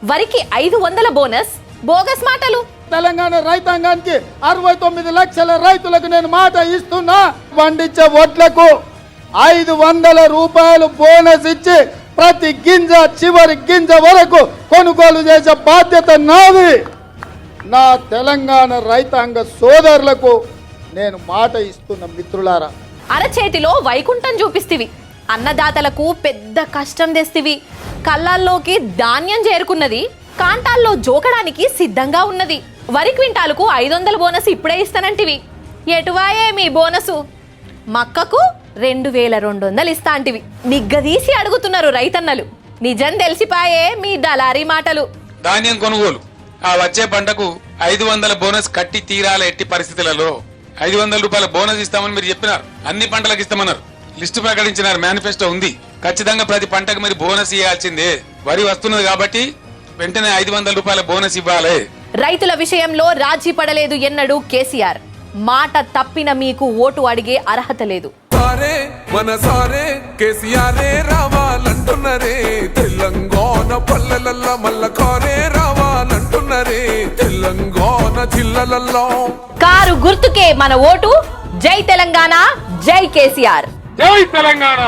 వరికి 500 bonus bogus మాటలు. తెలంగాణ రైతాంగానికి 69 లక్షల రైతులకు నేను మాట ఇస్తున్నా. పండించే వడ్లకు 500 రూపాయలు బోనస్ ఇచ్చి ప్రతి గింజ చివరి గింజ వరకు కొనుగోలు చేసే బాధ్యత నాది. నా తెలంగాణ రైతాంగ సోదరులకు నేను మాట ఇస్తున్న మిత్రులారా. అరచేతిలో వైకుంఠం చూపిస్తివి, అన్నదాతలకు పెద్ద కష్టం తెస్తివి. కళ్ళల్లోకి ధాన్యం చేరుకున్నది, కాంటాల్లో జోకడానికి సిద్ధంగా ఉన్నది. వరి క్వింటాలకు 500 బోనస్ ఇప్పుడే ఇస్తానంటివి. ఎటువాయే మీ బోనసు? మక్కకు 2200 ఇస్తాంటివి. నిగ్గదీసి అడుగుతున్నారు రైతన్నలు. నిజం తెలిసిపాయే మీ దళారీ మాటలు. ధాన్యం కొనుగోలు ఆ వచ్చే పంటకు 500 బోనస్ కట్టి తీరాల. ఎట్టి పరిస్థితులలో 500 రూపాయల బోనస్ ఇస్తామని మీరు చెప్పినారు. అన్ని పంటలకు ఇస్తామన్నారు. లిస్టు ప్రకటించినారు, మేనిఫెస్టో ఉంది. ఖచ్చితంగా ప్రతి పంటకు మీరు బోనస్ ఇవ్వాల్సిందే. వరి వస్తున్నది కాబట్టి వెంటనే 500 రూపాయల బోనస్ ఇవ్వాలి. రైతుల విషయంలో రాజీ పడలేదు ఎన్నడూ కేసీఆర్. మాట తప్పిన మీకు ఓటు అడిగే అర్హత లేదు. మన సారే కేసీఆరే రావాలంటున్నరే, తెలంగాణ పల్లెలల్ల మల్ల కారే రావాలంటున్నరే, తెలంగాణ జిల్లాలలో. కారు గుర్తుకే మన ఓటు. జై తెలంగాణ, జై కేసీఆర్. జై తెలంగాణ.